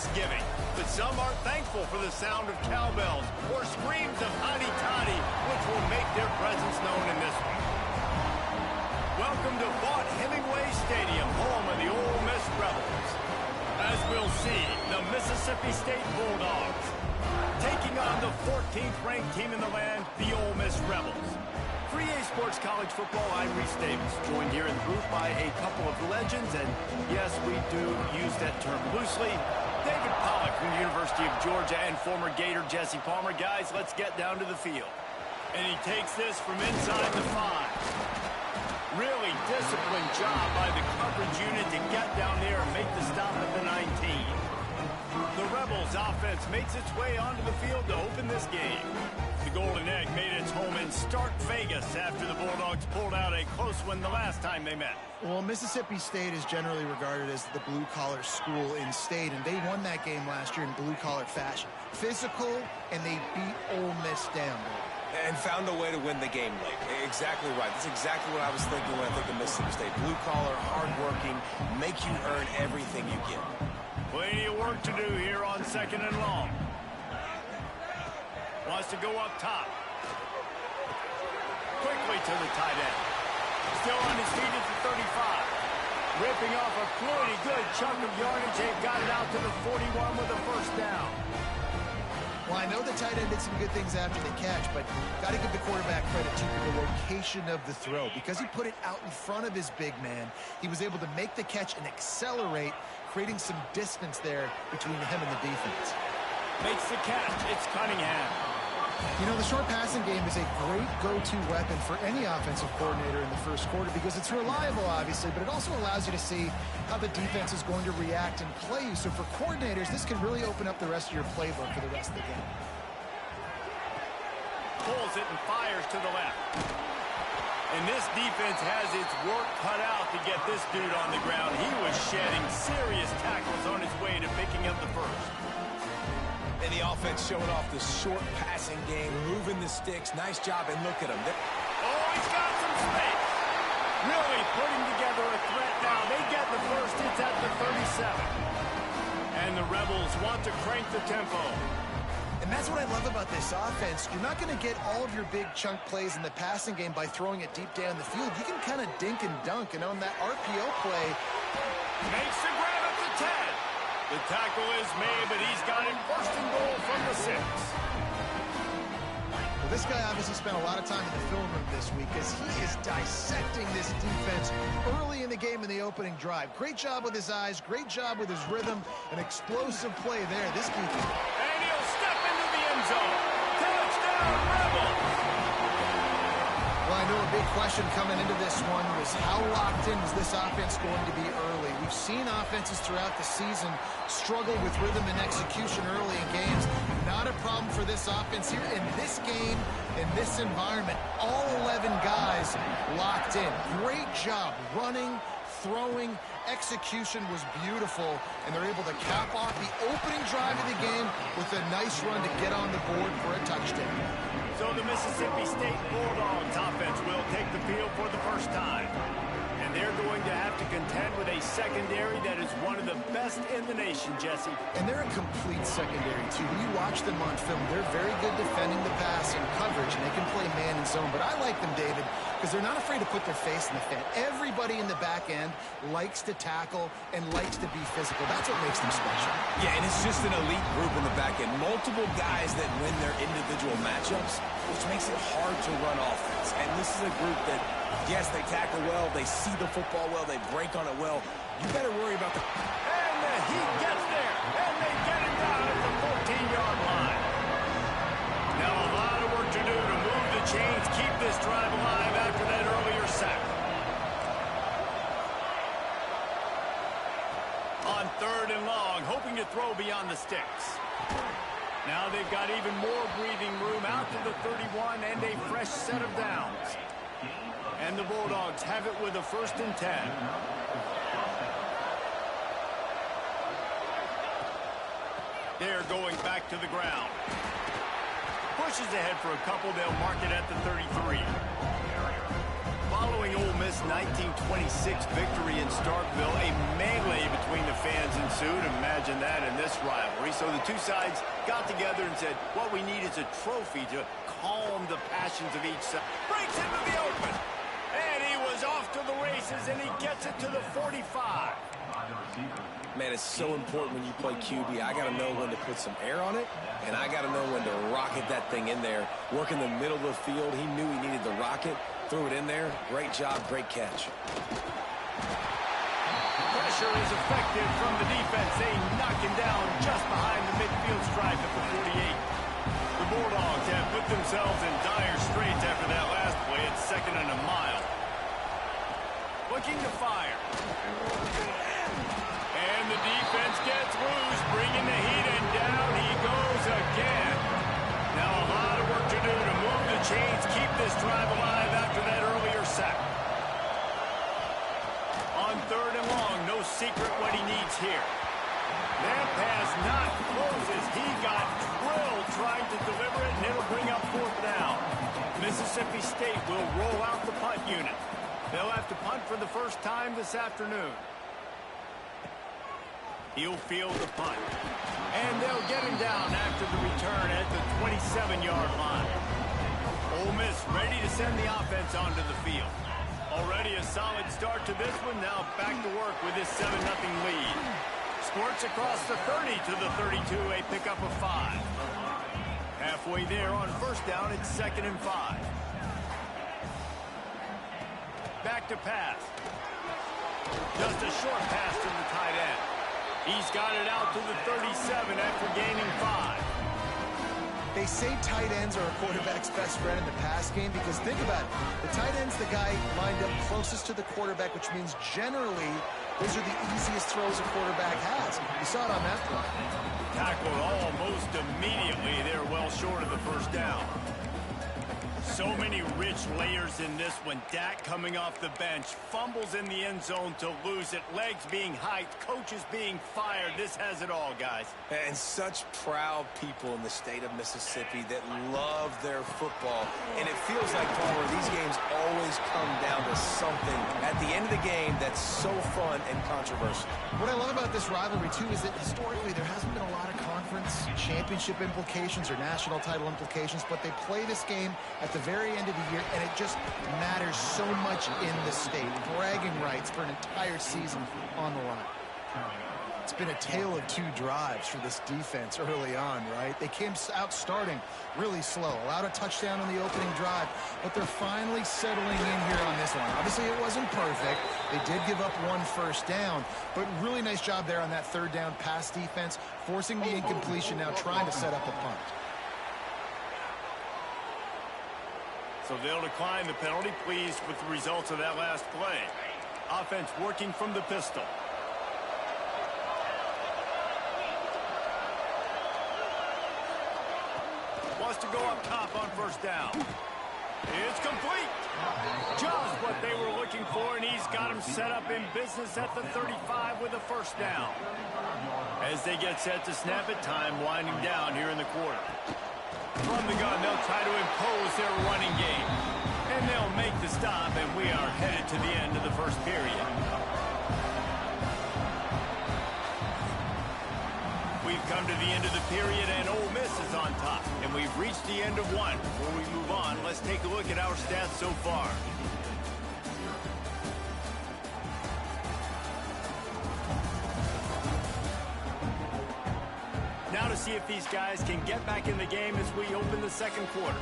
Thanksgiving, but some are thankful for the sound of cowbells or screams of hotty-toddy, which will make their presence known in this one. Welcome to Vaught Hemingway Stadium, home of the Ole Miss Rebels. As we'll see, the Mississippi State Bulldogs taking on the 14th ranked team in the land, the Ole Miss Rebels. 3A Sports College Football, I'm Reese Davis, joined here in the booth by a couple of legends, and yes, we do use that term loosely. David Pollack from the University of Georgia and former Gator Jesse Palmer. Guys, let's get down to the field. And he takes this from inside the 5. Really disciplined job by the coverage unit to get down there and make the stop at the 19. The Rebels offense makes its way onto the field to open this game. The Golden Egg made its home in Stark Vegas after the Bulldogs pulled out a close one the last time they met. Well, Mississippi State is generally regarded as the blue-collar school in state, and they won that game last year in blue-collar fashion. Physical, and they beat Ole Miss down. And found a way to win the game late. Exactly right. That's exactly what I was thinking when I think of Mississippi State. Blue-collar, hard-working, make you earn everything you get. Plenty of work to do here on 2nd and long. Wants to go up top. Quickly to the tight end. Still on his feet at the 35. Ripping off a pretty good chunk of yardage. They've got it out to the 41 with a first down. Well, I know the tight end did some good things after the catch, but got to give the quarterback credit, too, for the location of the throw. Because he put it out in front of his big man, he was able to make the catch and accelerate, creating some distance there between him and the defense. Makes the catch. It's Cunningham. You know, the short passing game is a great go-to weapon for any offensive coordinator in the first quarter because it's reliable, obviously, but it also allows you to see how the defense is going to react and play you. So for coordinators, this can really open up the rest of your playbook for the rest of the game. Pulls it and fires to the left. And this defense has its work cut out to get this dude on the ground. He was shedding serious tackles on his way to picking up the first. And the offense showing off the short passing game, moving the sticks. Nice job, and look at him. Oh, he's got some space. Really putting together a threat now. They get the first. It's at the 37. And the Rebels want to crank the tempo. And that's what I love about this offense. You're not going to get all of your big chunk plays in the passing game by throwing it deep down the field. You can kind of dink and dunk, and on that RPO play, makes the grab at the 10. The tackle is made, but he's got it first and goal from the 6. Well, this guy obviously spent a lot of time in the film room this week because he is dissecting this defense early in the game in the opening drive. Great job with his eyes, great job with his rhythm, an explosive play there. This defense. And he'll step into the end zone. Touchdown, Rebels! Well, I know a big question coming into this one was how locked in is this offense going to be early? We've seen offenses throughout the season struggle with rhythm and execution early in games. Not a problem for this offense here in this game, in this environment. All 11 guys locked in. Great job running, throwing. Execution was beautiful, and they're able to cap off the opening drive of the game with a nice run to get on the board for a touchdown. So the Mississippi State Bulldogs offense will take the field for the first time. And they're going to have to contend with a secondary that is one of the best in the nation, Jesse. And they're a complete secondary, too. When you watch them on film, they're very good defending the pass and coverage, and they can play man and zone. But I like them, David, because they're not afraid to put their face in the fan. Everybody in the back end likes to tackle and likes to be physical. That's what makes them special. Yeah, and it's just an elite group in the back end. Multiple guys that win their individual matchups, which makes it hard to run offense. And this is a group that, yes, they tackle well, they see the football well, they break on it well. You better worry about the... And he gets there, and they get him down at the 14-yard line. Now a lot of work to do to move the chains, keep this drive alive after that earlier sack. On 3rd and long, hoping to throw beyond the sticks. Now they've got even more breathing room out to the 31 and a fresh set of downs. And the Bulldogs have it with a 1st and 10. They're going back to the ground. Pushes ahead for a couple. They'll mark it at the 33. Following Following Ole Miss' 1926 victory in Starkville, a melee between the fans ensued. Imagine that in this rivalry. So the two sides got together and said, what we need is a trophy to calm the passions of each side. Breaks into the open. And he was off to the races, and he gets it to the 45. Man, it's so important when you play QB. I got to know when to put some air on it, and I got to know when to rocket that thing in there. Work in the middle of the field. He knew he needed the rocket. Threw it in there. Great job, great catch. Pressure is effective from the defense. They knock him down just behind the midfield stripe at the 48. The Bulldogs have put themselves in dire straits after that last play. It's 2nd and a mile. Looking to fire. And the defense gets loose, bringing the heat, and down he goes again. Now a lot of work to do to move the chains, keep this drive alive after that earlier sack. On 3rd and long, no secret what he needs here. That pass not closes. He got drilled trying to deliver it, and it'll bring up 4th down. Mississippi State will roll out the punt unit. They'll have to punt for the first time this afternoon. He'll field the punt. And they'll get him down after the return at the 27-yard line. Ole Miss ready to send the offense onto the field. Already a solid start to this one. Now back to work with this 7-0 lead. Squirts across the 30 to the 32, a pickup of 5. Halfway there on 1st down, it's 2nd and 5. Back to pass. Just a short pass to the tight end. He's got it out to the 37 after gaining 5. They say tight ends are a quarterback's best friend in the pass game because think about it. The tight end's the guy lined up closest to the quarterback, which means generally those are the easiest throws a quarterback has. You saw it on that play. Tackled almost immediately. They're well short of the 1st down. So many rich layers in this one. Dak coming off the bench, fumbles in the end zone to lose it, legs being hiked, coaches being fired. This has it all, guys. And such proud people in the state of Mississippi that love their football. And it feels like, Palmer, these games always come down to something at the end of the game that's so fun and controversial. What I love about this rivalry, too, is that historically there hasn't been a lot of conference championship implications or national title implications, but they play this game at the very end of the year, and it just matters so much in the state. Bragging rights for an entire season on the line. It's been a tale of 2 drives for this defense early on, right? They came out starting really slow, allowed a touchdown on the opening drive, but they're finally settling in here on this one. Obviously, it wasn't perfect. They did give up 1 first down, but really nice job there on that 3rd down pass defense, forcing the incompletion, now trying to set up a punt. So they'll decline the penalty, pleased with the results of that last play. Offense working from the pistol. Wants to go up top on 1st down. It's complete. Just what they were looking for, and he's got him set up in business at the 35 with a 1st down. As they get set to snap it, time winding down here in the quarter. From the gun, they'll try to impose their running game. And they'll make the stop, and we are headed to the end of the 1st period. We've come to the end of the period, and Ole Miss is on top. And we've reached the end of one. Before we move on, let's take a look at our stats so far. Now to see if these guys can get back in the game as we open the 2nd quarter.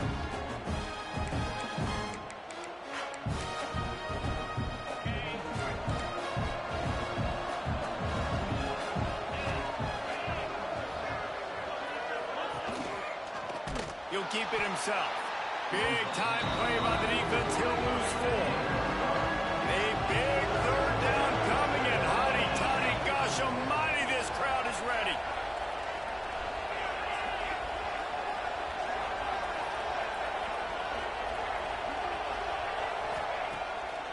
He'll keep it himself. Big time play by the defense. He'll lose 4. A big 3rd down coming in. Hotty toddy, gosh almighty, this crowd is ready.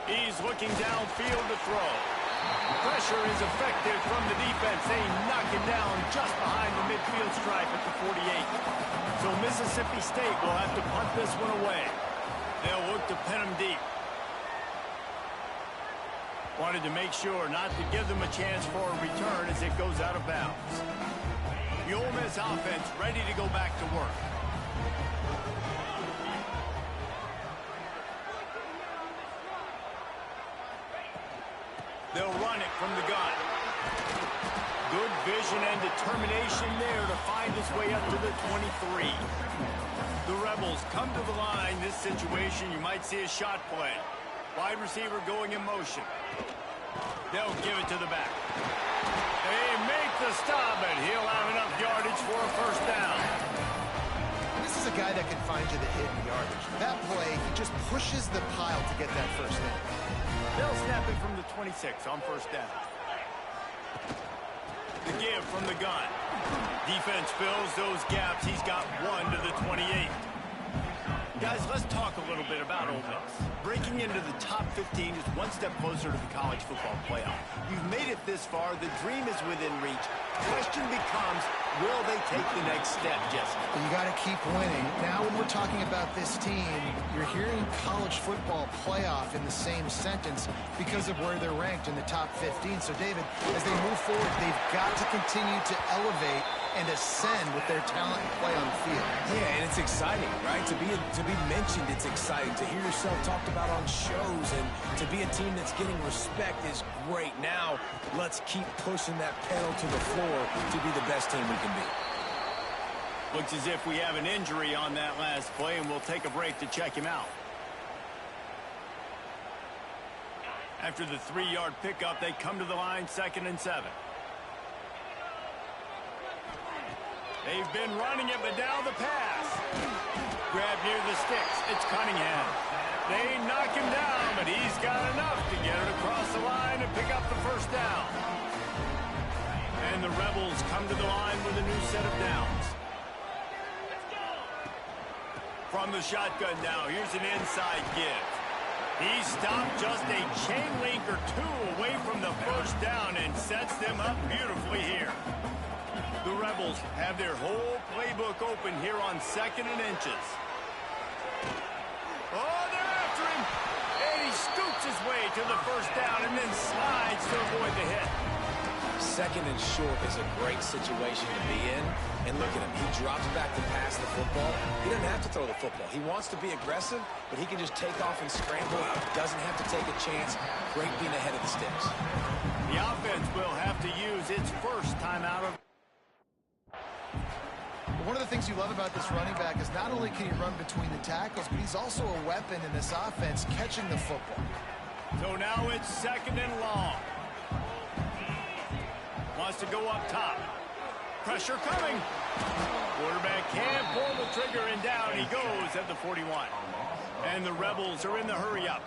He's looking downfield to throw. Pressure is effective from the defense. They knock him down just behind the midfield stripe at the 48. So Mississippi State will have to punt this one away. They'll look to pin him deep. Wanted to make sure not to give them a chance for a return as it goes out of bounds. The Ole Miss offense ready to go back to work. They'll run it from the gun. Good vision and determination there to find his way up to the 23. The Rebels come to the line. This situation, you might see a shot play. Wide receiver going in motion. They'll give it to the back. They make the stop, and he'll have enough yardage for a first down. This is a guy that can find you the hidden yardage. That play, he just pushes the pile to get that first down. They'll snap it from the 26 on first down. The give from the gun. Defense fills those gaps. He's got one to the 28. Guys, let's talk a little bit about Ole Miss. Breaking into the top 15 is one step closer to the college football playoff. You've made it this far. The dream is within reach. Question becomes, will they take the next step, Jesse? You got to keep winning. Now when we're talking about this team, you're hearing college football playoff in the same sentence because of where they're ranked in the top 15. So, David, as they move forward, they've got to continue to elevate and ascend with their talent and play on the field. Yeah, and it's exciting, right? To be mentioned, it's exciting. To hear yourself talked about on shows and to be a team that's getting respect is great. Now, let's keep pushing that pedal to the floor to be the best team we can be. Looks as if we have an injury on that last play, and we'll take a break to check him out. After the 3-yard pickup, they come to the line, 2nd and 7. They've been running it, but now the pass. Grab near the sticks. It's Cunningham. They knock him down, but he's got enough to get it across the line and pick up the first down. And the Rebels come to the line with a new set of downs. From the shotgun now, here's an inside give. He stopped just a chain link or two away from the first down and sets them up beautifully here. The Rebels have their whole playbook open here on 2nd and inches. Oh, they're after him. And he scoops his way to the first down and then slides to avoid the hit. 2nd and short is a great situation to be in. And look at him. He drops back to pass the football. He doesn't have to throw the football. He wants to be aggressive, but he can just take off and scramble. Doesn't have to take a chance. Great being ahead of the sticks. The offense will have to use its first timeout of. One of the things you love about this running back is not only can he run between the tackles, but he's also a weapon in this offense catching the football. So now it's 2nd and long. Wants to go up top. Pressure coming. Quarterback can't pull the trigger, and down he goes at the 41. And the Rebels are in the hurry up.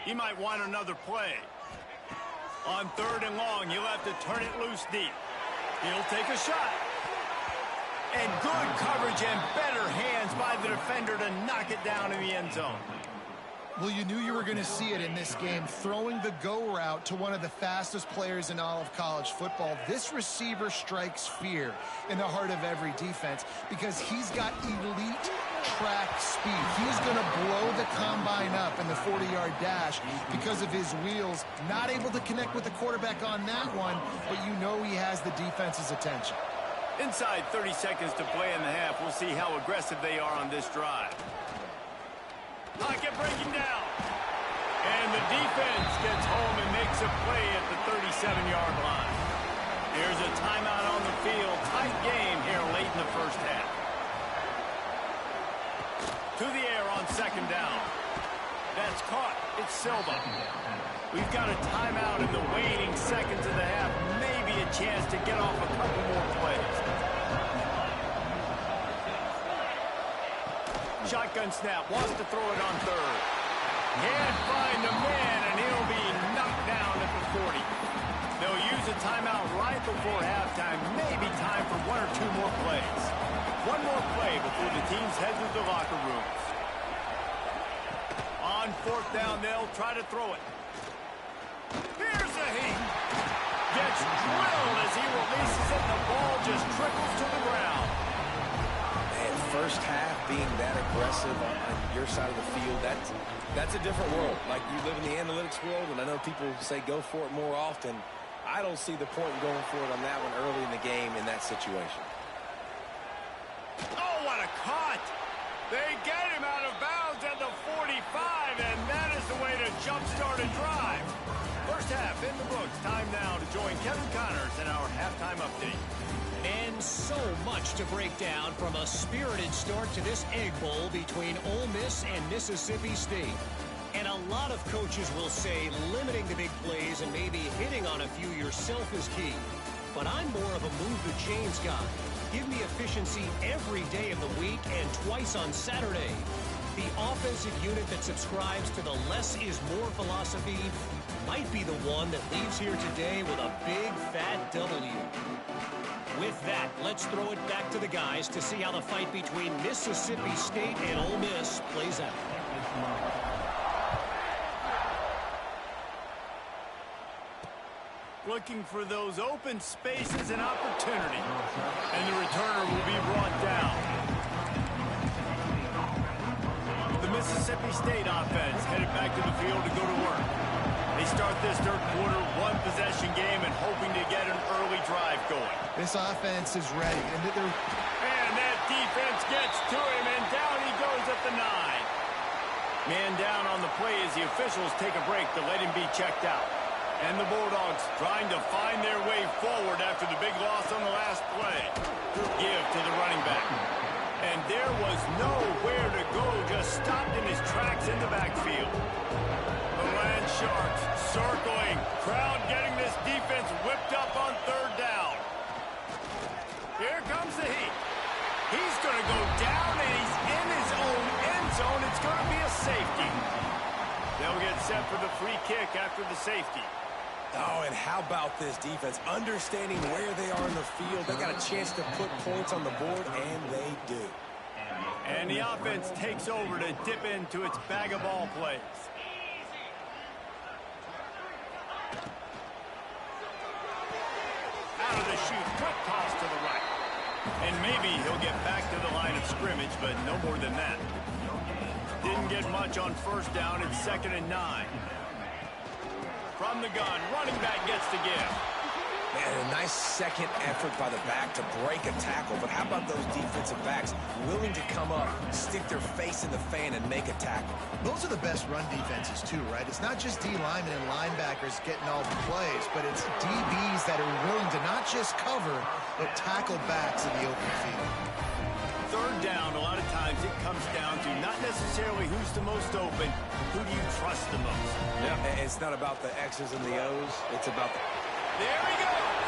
He might want another play. On 3rd and long, he'll have to turn it loose deep. He'll take a shot. And good coverage and better hands by the defender to knock it down in the end zone. Well, you knew you were going to see it in this game, throwing the go route to one of the fastest players in all of college football. This receiver strikes fear in the heart of every defense because he's got elite track speed. He's going to blow the combine up in the 40-yard dash because of his wheels. Not able to connect with the quarterback on that one, but you know he has the defense's attention. Inside 30 seconds to play in the half. We'll see how aggressive they are on this drive. Pocket breaking down. And the defense gets home and makes a play at the 37-yard line. Here's a timeout on the field. Tight game here late in the first half. To the air on 2nd down. That's caught. It's Silva. We've got a timeout in the waning seconds of the half. Maybe a chance to get off a couple more plays. Shotgun snap. Wants to throw it on 3rd. Can't find the man, and he'll be knocked down at the 40. They'll use a timeout right before halftime. Maybe time for 1 or 2 more plays. One more play before the teams head to the locker rooms. On 4th down, they'll try to throw it. Here's a heat. Gets drilled as he releases it. The ball just trickles to the ground. Man, first half being that aggressive on your side of the field, that's a different world. Like, you live in the analytics world, and I know people say go for it more often. I don't see the point in going for it on that one early in the game in that situation. Oh, what a cut! They get him out of bounds at the 45, and that is the way to jumpstart a drive. First half in the books. Time now to join Kevin Connors in our halftime update. And so much to break down from a spirited start to this Egg Bowl between Ole Miss and Mississippi State. And a lot of coaches will say limiting the big plays and maybe hitting on a few yourself is key. But I'm more of a move the chains guy. Give me efficiency every day of the week and twice on Saturday. The offensive unit that subscribes to the less is more philosophy might be the one that leaves here today with a big fat W. With that, let's throw it back to the guys to see how the fight between Mississippi State and Ole Miss plays out. Looking for those open spaces and opportunity. And the returner will be brought down. The Mississippi State offense headed back to the field to go to work. They start this third quarter one-possession game and hoping to get an early drive going. This offense is ready. And that defense gets to him, and down he goes at the 9. Man down on the play as the officials take a break to let him be checked out. And the Bulldogs trying to find their way forward after the big loss on the last play. Give to the running back. And there was nowhere to go, just stopped in his tracks in the backfield. The Land Sharks circling. Crowd getting this defense whipped up on third down. Here comes the heat. He's going to go down, and he's in his own end zone. It's going to be a safety. They'll get set for the free kick after the safety. Oh, and how about this defense? Understanding where they are in the field. They got a chance to put points on the board, and they do. And the offense takes over to dip into its bag of ball plays. Out of the chute, quick toss to the right. And maybe he'll get back to the line of scrimmage, but no more than that. Didn't get much on first down. It's 2nd and 9. From the gun, running back gets to give. Man, a nice second effort by the back to break a tackle. But how about those defensive backs willing to come up, stick their face in the fan, and make a tackle? Those are the best run defenses, too, right? It's not just D linemen and linebackers getting all the plays, but it's DBs that are willing to not just cover, but tackle backs in the open field. Third down, a lot of times it comes down to not necessarily who's the most open, who do you trust the most? Yeah, it's not about the X's and the O's. It's about the... There he goes!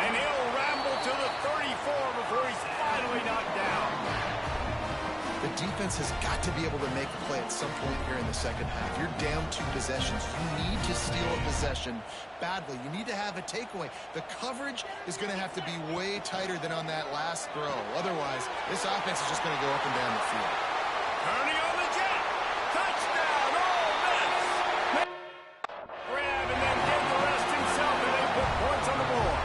And he'll ramble to the 34 before he's finally knocked down. The defense has got to be able to make a play at some point here in the second half. You're down 2 possessions. You need to steal a possession badly. You need to have a takeaway. The coverage is going to have to be way tighter than on that last throw. Otherwise, this offense is just going to go up and down the field. Turning on the jet. Touchdown, Ole Miss. Grab and then did the rest himself, and they put points on the board.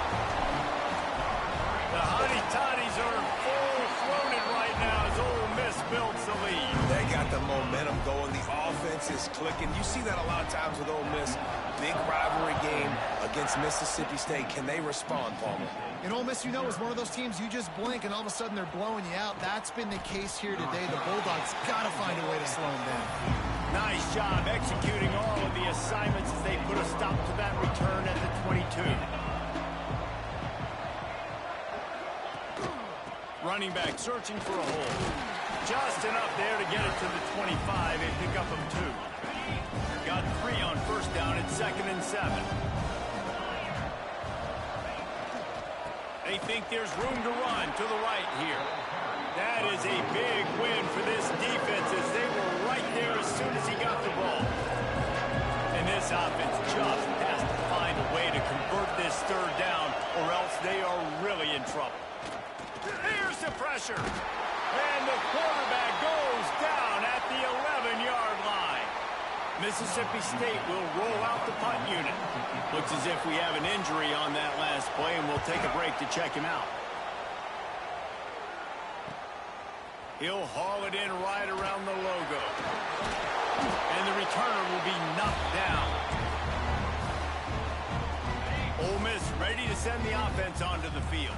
The Hottie-Toddies are full-throated right now as Ole Miss builds the lead. They got the momentum going. The offense is clicking. You see that a lot of times with Ole Miss. Big rivalry game against Mississippi State. Can they respond, Palmer? And Ole Miss, you know, is one of those teams you just blink and all of a sudden they're blowing you out. That's been the case here today. The Bulldogs got to find a way to slow them down. Nice job executing all of the assignments as they put a stop to that return at the 22. Running back searching for a hole. Just enough there to get it to the 25 and pick up 2. Got 3 on first down at 2nd and 7. They think there's room to run to the right here. That is a big win for this defense as they were right there as soon as he got the ball. And this offense just has to find a way to convert this third down or else they are really in trouble. Here's the pressure. And the quarterback goes down at the 11-yard line. Mississippi State will roll out the punt unit. Looks as if we have an injury on that last play, and we'll take a break to check him out. He'll haul it in right around the logo. And the returner will be knocked down. Ole Miss ready to send the offense onto the field.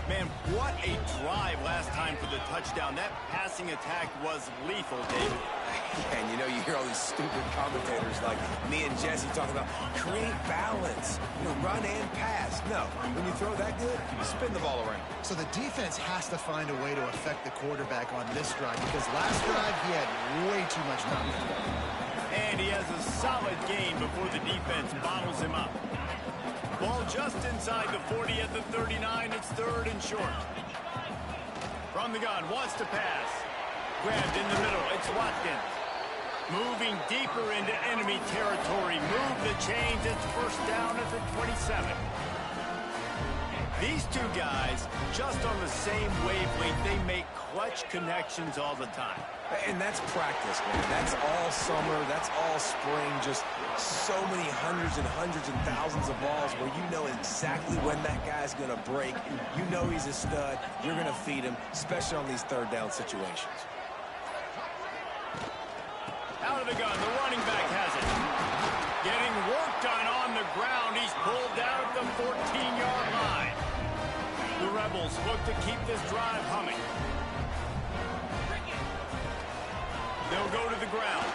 Man, what a drive last time for the touchdown. That passing attack was lethal, David. And you know, you hear all these stupid commentators like me and Jesse talking about create balance, run and pass. No, when you throw that good, spin the ball around. So the defense has to find a way to affect the quarterback on this drive because last drive he had way too much time. And he has a solid gain before the defense bottles him up. Ball just inside the 40 at the 39. It's 3rd and short. From the gun, wants to pass. Grabbed in the middle. It's Watkins. Moving deeper into enemy territory. Move the chains. It's 1st down at the 27. These two guys, just on the same wavelength, they make clutch connections all the time. And that's practice, man. That's all summer. That's all spring. Just so many hundreds and thousands of balls where you know exactly when that guy's going to break. You know he's a stud. You're going to feed him, especially on these 3rd down situations. Out of the gun, the running back has it. Getting work done on the ground. He's pulled down at the 14-yard line. The Rebels look to keep this drive humming. They'll go to the ground.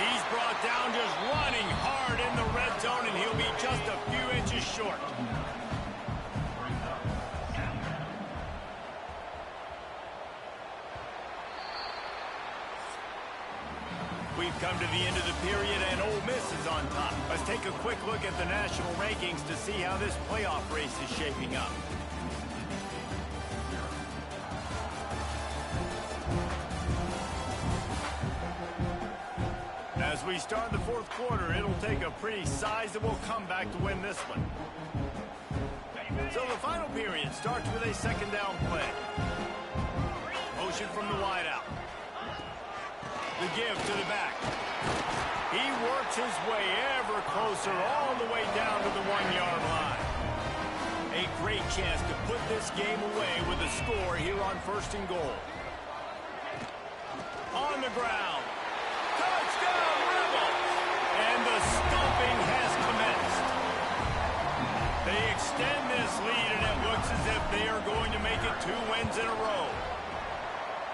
He's brought down just running hard in the red zone, and he'll be just a few inches short. We've come to the end of the period, and Ole Miss is on top. Let's take a quick look at the national rankings to see how this playoff race is shaping up. As we start the 4th quarter, it'll take a pretty sizable comeback to win this one. So the final period starts with a 2nd down play. Motion from the wideout. The give to the back. He works his way ever closer all the way down to the 1-yard line. A great chance to put this game away with a score here on 1st and goal. On the ground. Touchdown, Rebels! And the stomping has commenced. They extend this lead, and it looks as if they are going to make it 2 wins in a row.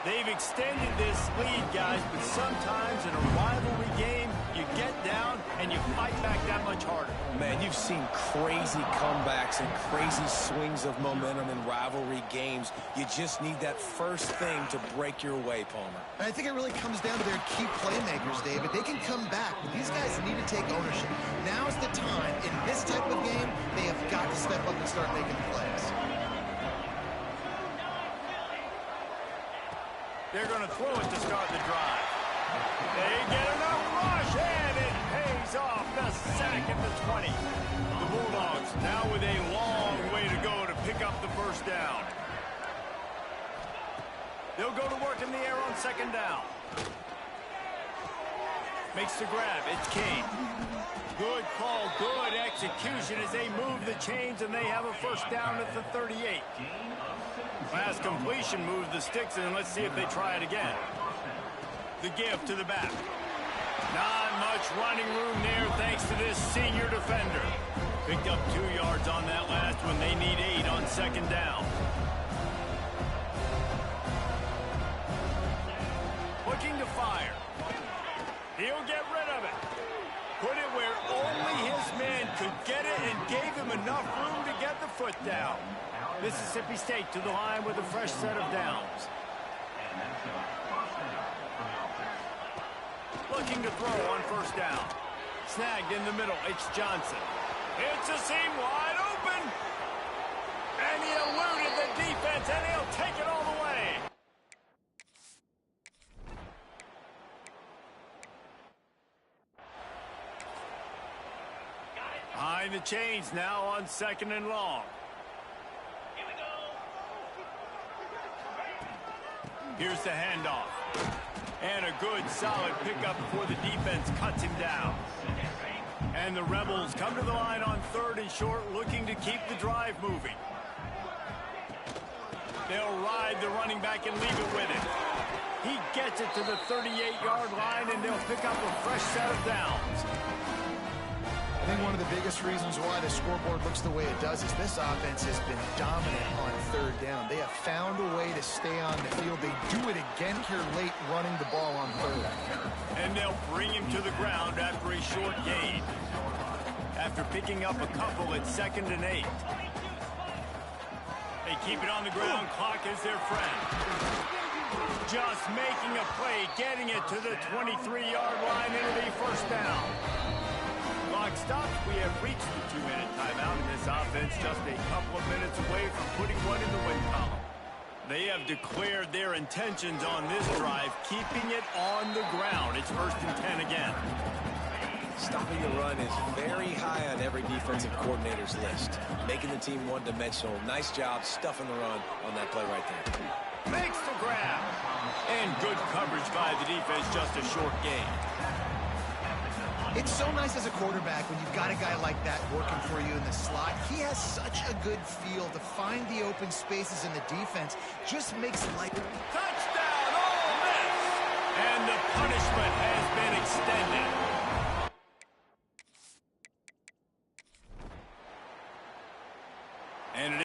They've extended this lead, guys, but sometimes in a rivalry game, you get down and you fight back that much harder. Man, you've seen crazy comebacks and crazy swings of momentum in rivalry games. You just need that first thing to break your way, Palmer. I think it really comes down to their key playmakers, David. They can come back, but these guys need to take ownership. Now's the time. In this type of game, they have got to step up and start making plays. They're going to throw it to start the drive. They get enough rush, and it pays off. The sack at the 20. The Bulldogs now with a long way to go to pick up the 1st down. They'll go to work in the air on 2nd down. Makes the grab. It's Kane. Good call, good execution as they move the chains, and they have a 1st down at the 38. Pass completion moves the sticks, and let's see if they try it again. The give to the back. Not much running room there thanks to this senior defender. Picked up 2 yards on that last one. They need 8 on 2nd down. Looking to fire. He'll get rid of it. Put it where only his man could get it and gave him enough room to get the foot down. Mississippi State to the line with a fresh set of downs. Looking to throw on 1st down. Snagged in the middle. It's Johnson. It's a seam wide open. And he eluded the defense, and he'll take it all the way. Behind the chains now on 2nd and long. Here's the handoff. And a good, solid pickup before the defense cuts him down. And the Rebels come to the line on 3rd and short, looking to keep the drive moving. They'll ride the running back and leave it with him. He gets it to the 38-yard line, and they'll pick up a fresh set of downs. I think one of the biggest reasons why the scoreboard looks the way it does is this offense has been dominant on third down. They have found a way to stay on the field. They do it again here late, running the ball on third. And they'll bring him to the ground after a short gain. After picking up a couple at 2nd and 8. They keep it on the ground. Clock is their friend. Just making a play, getting it to the 23-yard line. It'll be first down. Clock stops. We have reached the 2-minute timeout, and this offense just a couple of minutes away from putting one in the win column. They have declared their intentions on this drive, keeping it on the ground. It's 1st and 10 again. Stopping the run is very high on every defensive coordinator's list. Making the team one-dimensional. Nice job stuffing the run on that play right there. Makes the grab. And good coverage by the defense, just a short gain. It's so nice as a quarterback when you've got a guy like that working for you in the slot. He has such a good feel to find the open spaces in the defense. Just makes life. Touchdown, Ole Miss! And the punishment has been extended.